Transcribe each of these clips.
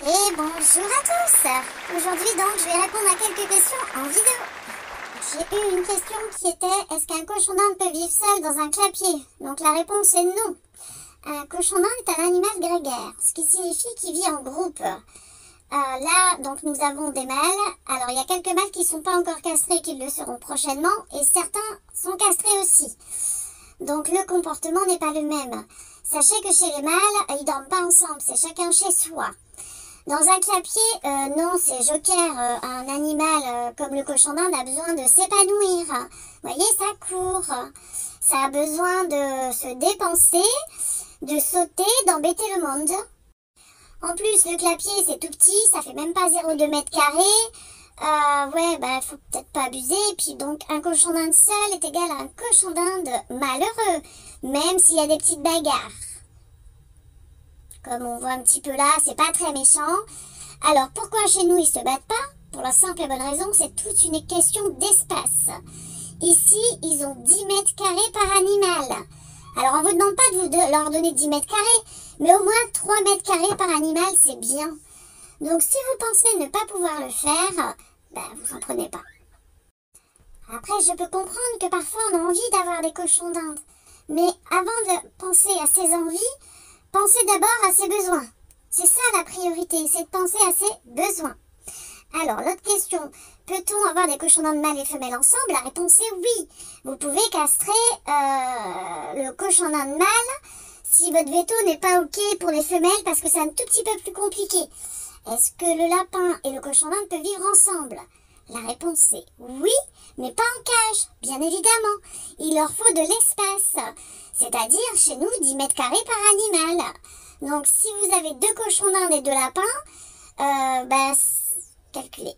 Et bonjour à tous. Aujourd'hui donc je vais répondre à quelques questions en vidéo. J'ai eu une question qui était: est-ce qu'un cochon d'Inde peut vivre seul dans un clapier? Donc la réponse est non. Un cochon d'Inde est un animal grégaire, ce qui signifie qu'il vit en groupe. Là donc nous avons des mâles. Alors il y a quelques mâles qui ne sont pas encore castrés, qui le seront prochainement, et certains sont castrés aussi. Donc le comportement n'est pas le même. Sachez que chez les mâles, ils dorment pas ensemble, c'est chacun chez soi. Dans un clapier, non, c'est joker. Un animal comme le cochon d'Inde a besoin de s'épanouir. Vous voyez, ça court. Ça a besoin de se dépenser, de sauter, d'embêter le monde. En plus, le clapier, c'est tout petit, ça fait même pas 0,2 mètres carrés. Ouais, bah, faut peut-être pas abuser. Et puis donc, un cochon d'Inde seul est égal à un cochon d'Inde malheureux, même s'il y a des petites bagarres. Comme on voit un petit peu là, c'est pas très méchant. Alors, pourquoi chez nous, ils se battent pas? Pour la simple et bonne raison, c'est toute une question d'espace. Ici, ils ont 10 mètres carrés par animal. Alors, on vous demande pas de leur donner 10 mètres carrés, mais au moins 3 mètres carrés par animal, c'est bien. Donc, si vous pensez ne pas pouvoir le faire, ben, vous en prenez pas. Après, je peux comprendre que parfois, on a envie d'avoir des cochons d'Inde. Mais avant de penser à ses envies, pensez d'abord à ses besoins. C'est ça la priorité, c'est de penser à ses besoins. Alors, l'autre question, peut-on avoir des cochons d'Inde mâles et femelles ensemble? La réponse est oui. Vous pouvez castrer le cochon d'Inde mâle si votre veto n'est pas OK pour les femelles, parce que c'est un tout petit peu plus compliqué. Est-ce que le lapin et le cochon d'Inde peuvent vivre ensemble? La réponse est oui, mais pas en cage, bien évidemment. Il leur faut de l'espace. C'est-à-dire, chez nous, 10 mètres carrés par animal. Donc, si vous avez 2 cochons d'Inde et 2 lapins, calculez.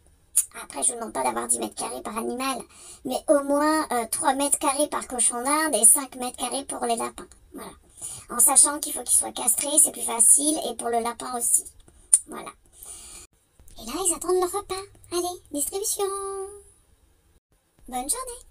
Après, je ne vous demande pas d'avoir 10 mètres carrés par animal, mais au moins 3 mètres carrés par cochon d'Inde et 5 mètres carrés pour les lapins. Voilà. En sachant qu'il faut qu'ils soient castrés, c'est plus facile, et pour le lapin aussi. Voilà. Et là, ils attendent leur repas. Allez, distribution. Bonne journée.